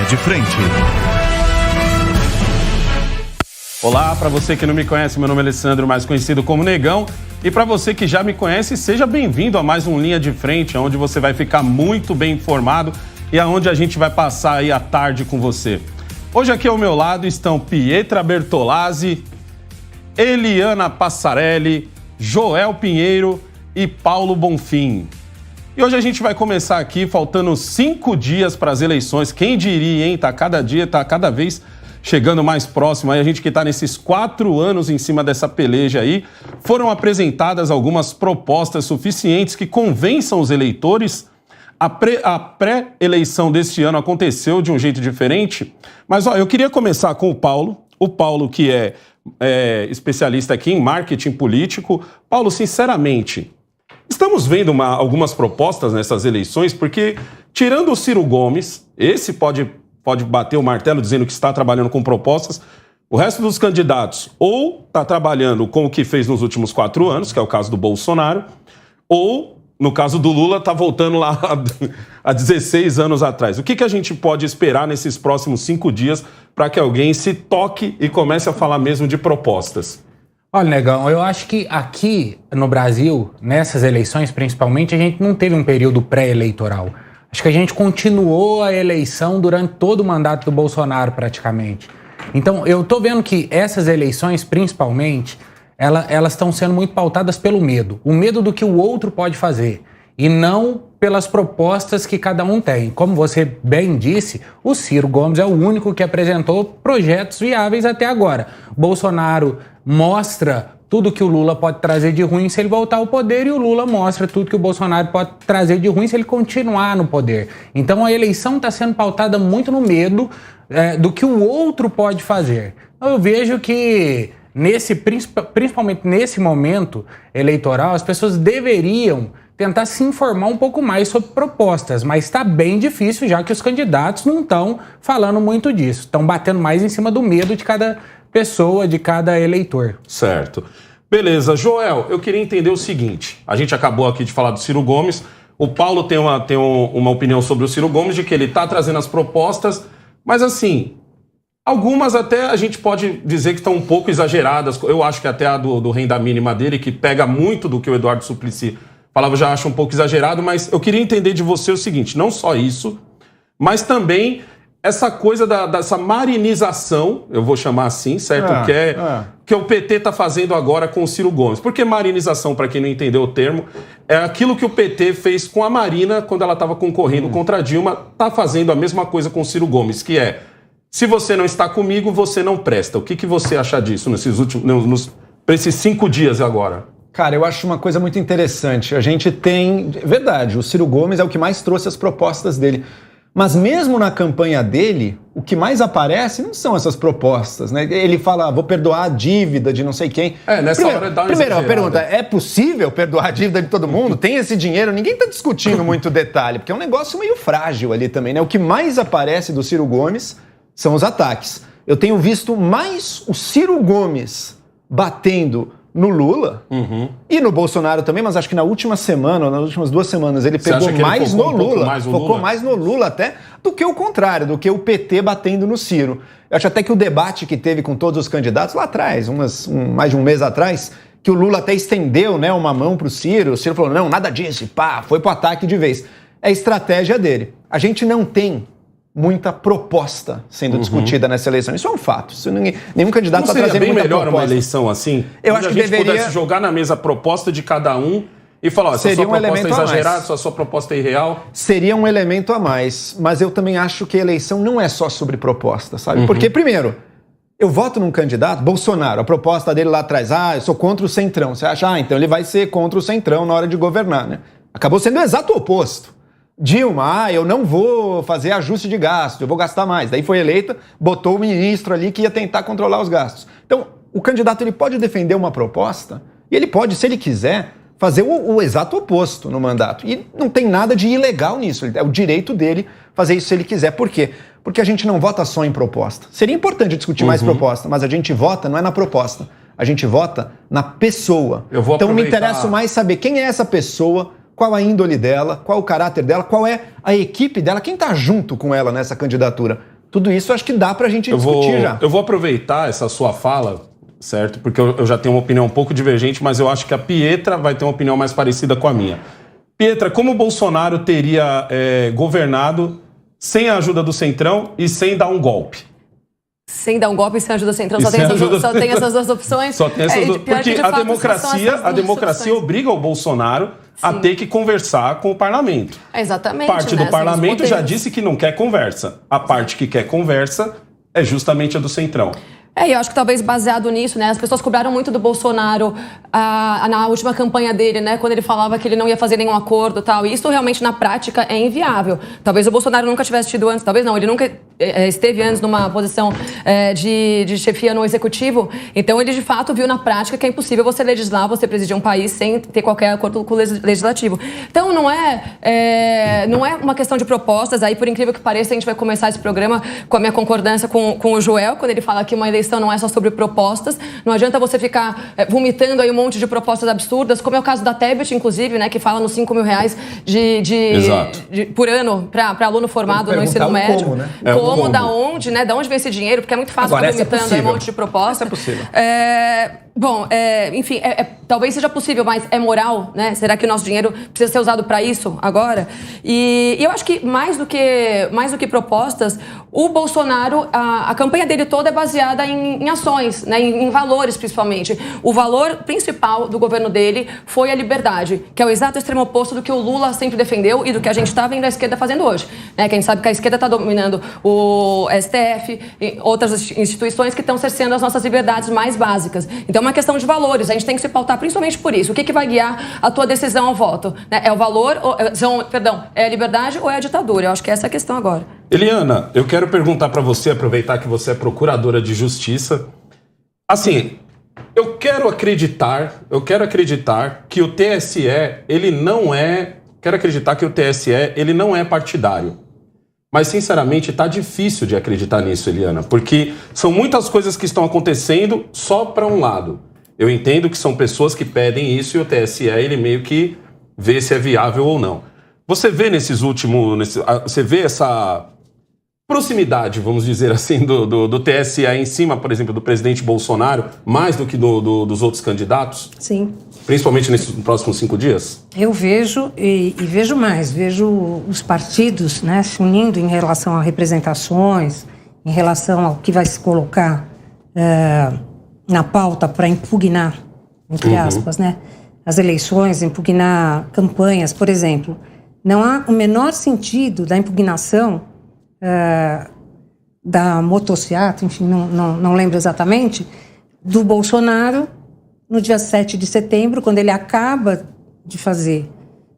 de Frente. Olá, para você que não me conhece, meu nome é Alessandro, mais conhecido como Negão. E para você que já me conhece, seja bem-vindo a mais um Linha de Frente, onde você vai ficar muito bem informado e aonde a gente vai passar aí a tarde com você. Hoje aqui ao meu lado estão Pietra Bertolazzi, Eliana Passarelli, Joel Pinheiro e Paulo Bonfim. E hoje a gente vai começar aqui, faltando 5 dias para as eleições. Quem diria, hein? Tá cada vez chegando mais próximo. Aí a gente que está nesses 4 anos em cima dessa peleja aí, foram apresentadas algumas propostas suficientes que convençam os eleitores. A pré-eleição deste ano aconteceu de um jeito diferente. Mas eu queria começar com o Paulo que é especialista aqui em marketing político. Paulo, sinceramente, estamos vendo algumas propostas nessas eleições, porque tirando o Ciro Gomes, esse pode bater o martelo dizendo que está trabalhando com propostas, o resto dos candidatos ou está trabalhando com o que fez nos últimos 4 anos, que é o caso do Bolsonaro, ou, no caso do Lula, está voltando lá há 16 anos atrás. O que a gente pode esperar nesses próximos 5 dias para que alguém se toque e comece a falar mesmo de propostas? Olha, Negão, eu acho que aqui no Brasil, nessas eleições principalmente, a gente não teve um período pré-eleitoral. Acho que a gente continuou a eleição durante todo o mandato do Bolsonaro, praticamente. Então, eu tô vendo que essas eleições, principalmente, elas estão sendo muito pautadas pelo medo. O medo do que o outro pode fazer e não pelas propostas que cada um tem. Como você bem disse, o Ciro Gomes é o único que apresentou projetos viáveis até agora. Bolsonaro mostra tudo que o Lula pode trazer de ruim se ele voltar ao poder, e o Lula mostra tudo que o Bolsonaro pode trazer de ruim se ele continuar no poder. Então a eleição está sendo pautada muito no medo do que o outro pode fazer. Eu vejo que, principalmente nesse momento eleitoral, as pessoas deveriam tentar se informar um pouco mais sobre propostas, mas está bem difícil, já que os candidatos não estão falando muito disso. Estão batendo mais em cima do medo de cada pessoa, de cada eleitor. Certo. Beleza. Joel, eu queria entender o seguinte. A gente acabou aqui de falar do Ciro Gomes. O Paulo tem uma opinião sobre o Ciro Gomes, de que ele está trazendo as propostas, mas assim, algumas até a gente pode dizer que estão um pouco exageradas. Eu acho que até a do renda mínima dele, que pega muito do que o Eduardo Suplicy falava, eu já acho um pouco exagerado, mas eu queria entender de você o seguinte, não só isso, mas também essa coisa dessa marinização, eu vou chamar assim, certo? Que o PT está fazendo agora com o Ciro Gomes. Por que marinização, para quem não entendeu o termo, é aquilo que o PT fez com a Marina quando ela estava concorrendo contra a Dilma, está fazendo a mesma coisa com o Ciro Gomes, que é, se você não está comigo, você não presta. O que você acha disso para esses 5 dias agora? Cara, eu acho uma coisa muito interessante. A gente tem... Verdade, o Ciro Gomes é o que mais trouxe as propostas dele. Mas mesmo na campanha dele, o que mais aparece não são essas propostas, né? Ele fala, vou perdoar a dívida de não sei quem. Primeiro, a pergunta, é possível perdoar a dívida de todo mundo? Tem esse dinheiro? Ninguém está discutindo muito detalhe, porque é um negócio meio frágil ali também, né? O que mais aparece do Ciro Gomes são os ataques. Eu tenho visto mais o Ciro Gomes batendo no Lula e no Bolsonaro também, mas acho que na última semana, ou nas últimas 2 semanas, ele pegou mais no Lula, focou mais no Lula até, do que o contrário, do que o PT batendo no Ciro. Eu acho até que o debate que teve com todos os candidatos lá atrás, mais de um mês atrás, que o Lula até estendeu, né, uma mão pro Ciro, o Ciro falou, não, nada disso, foi pro ataque de vez. É a estratégia dele. A gente não tem muita proposta sendo discutida nessa eleição. Isso é um fato. Nenhum candidato está trazendo muita proposta. Não seria bem melhor uma eleição assim? Eu acho que deveria... a gente pudesse jogar na mesa a proposta de cada um e falar, essa sua proposta é exagerada, essa sua proposta é irreal? Seria um elemento a mais. Mas eu também acho que a eleição não é só sobre proposta, sabe? Porque, primeiro, eu voto num candidato, Bolsonaro, a proposta dele lá atrás, eu sou contra o Centrão. Você acha, então ele vai ser contra o Centrão na hora de governar, né? Acabou sendo o exato oposto. Dilma, eu não vou fazer ajuste de gasto, eu vou gastar mais. Daí foi eleita, botou o ministro ali que ia tentar controlar os gastos. Então, o candidato ele pode defender uma proposta e ele pode, se ele quiser, fazer o exato oposto no mandato. E não tem nada de ilegal nisso, é o direito dele fazer isso se ele quiser. Por quê? Porque a gente não vota só em proposta. Seria importante discutir mais proposta, mas a gente vota não é na proposta, a gente vota na pessoa. Então me interessa mais saber quem é essa pessoa, qual a índole dela, qual o caráter dela, qual é a equipe dela, quem está junto com ela nessa candidatura. Tudo isso acho que dá para a gente discutir já. Eu vou aproveitar essa sua fala, certo? Porque eu já tenho uma opinião um pouco divergente, mas eu acho que a Pietra vai ter uma opinião mais parecida com a minha. Pietra, como o Bolsonaro teria governado sem a ajuda do Centrão e sem dar um golpe? Sem dar um golpe e sem ajuda do Centrão, só tem essas duas opções? Só tem essas duas. Porque a democracia obriga o Bolsonaro a ter que conversar com o parlamento. Exatamente. Parte do parlamento já disse que não quer conversa. A parte que quer conversa é justamente a do Centrão. Eu acho que talvez baseado nisso, né? As pessoas cobraram muito do Bolsonaro na última campanha dele, né? Quando ele falava que ele não ia fazer nenhum acordo e tal. E isso realmente, na prática, é inviável. Talvez o Bolsonaro nunca tivesse tido antes, talvez não, ele nunca esteve antes numa posição de chefia no executivo. Então, ele, de fato, viu na prática que é impossível você legislar, você presidir um país sem ter qualquer acordo com o legislativo. Então, não é uma questão de propostas. Aí, por incrível que pareça, a gente vai começar esse programa com a minha concordância com o Joel, quando ele fala que uma eleição não é só sobre propostas. Não adianta você ficar vomitando aí um monte de propostas absurdas, como é o caso da Tebet, inclusive, né, que fala nos R$5 mil por ano para aluno formado no ensino médio. Como, né? Como, da onde, né? Da onde vem esse dinheiro? Porque é muito fácil ficar vomitando aí um monte de propostas. Essa é possível. Bom, enfim, talvez seja possível, mas é moral, né? Será que o nosso dinheiro precisa ser usado para isso agora? E eu acho que mais do que propostas, o Bolsonaro, a campanha dele toda é baseada em ações, né? Em valores, principalmente. O valor principal do governo dele foi a liberdade, que é o exato extremo oposto do que o Lula sempre defendeu e do que a gente está vendo a esquerda fazendo hoje, né? Que a gente sabe que a esquerda está dominando o STF e outras instituições que estão cerceando as nossas liberdades mais básicas. Então, é uma questão de valores. A gente tem que se pautar principalmente por isso. O que vai guiar a tua decisão ao voto? É o valor, é a liberdade ou é a ditadura? Eu acho que essa é a questão agora. Eliana, eu quero perguntar para você, aproveitar que você é procuradora de justiça. Assim, eu quero acreditar que o TSE, ele não é partidário. Mas, sinceramente, está difícil de acreditar nisso, Eliana, porque são muitas coisas que estão acontecendo só para um lado. Eu entendo que são pessoas que pedem isso e o TSE, ele meio que vê se é viável ou não. Você vê você vê essa proximidade, vamos dizer assim, do TSE em cima, por exemplo, do presidente Bolsonaro, mais do que dos outros candidatos? Sim. Principalmente nesses próximos 5 dias? Eu vejo e vejo mais. Vejo os partidos, né, se unindo em relação a representações, em relação ao que vai se colocar na pauta para impugnar, entre aspas, né, as eleições, impugnar campanhas, por exemplo. Não há o menor sentido da impugnação da motociata, enfim, não lembro exatamente, do Bolsonaro no dia 7 de setembro, quando ele acaba de fazer,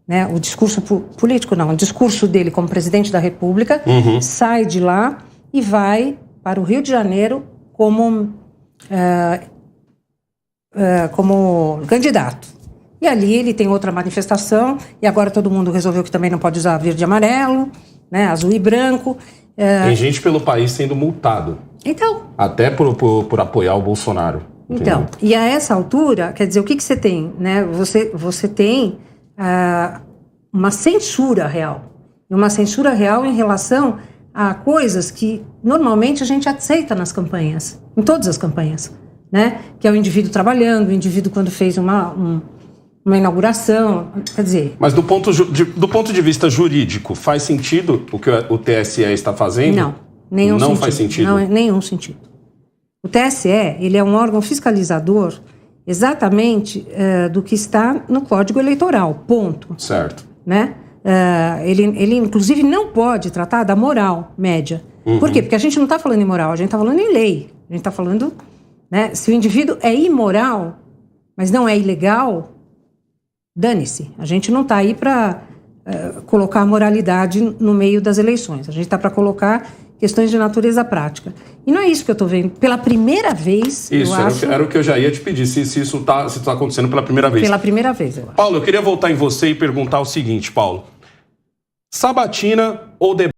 né, o discurso político, o discurso dele como presidente da República, sai de lá e vai para o Rio de Janeiro como candidato. E ali ele tem outra manifestação, e agora todo mundo resolveu que também não pode usar verde e amarelo, né, azul e branco. Tem gente pelo país sendo multado. Então. Até por apoiar o Bolsonaro. Então, e a essa altura, quer dizer, o que você tem, né? Você tem uma censura real. E uma censura real em relação a coisas que normalmente a gente aceita nas campanhas, em todas as campanhas, né? Que é o indivíduo trabalhando, o indivíduo quando fez uma inauguração, quer dizer... Mas do ponto de vista jurídico, faz sentido o que o TSE está fazendo? Não, nenhum sentido. Não faz sentido? Não, nenhum sentido. O TSE, ele é um órgão fiscalizador exatamente do que está no Código Eleitoral, ponto. Certo. Né? Ele, inclusive, não pode tratar da moral média. Por quê? Porque a gente não está falando em moral, a gente está falando em lei. A gente está falando, né, se o indivíduo é imoral, mas não é ilegal, dane-se. A gente não está aí para colocar a moralidade no meio das eleições. A gente está para colocar questões de natureza prática. E não é isso que eu estou vendo. Pela primeira vez, isso, era o que eu já ia te pedir, se isso está acontecendo pela primeira vez. Pela primeira vez, eu acho. Paulo, eu queria voltar em você e perguntar o seguinte, Paulo. Sabatina ou debate?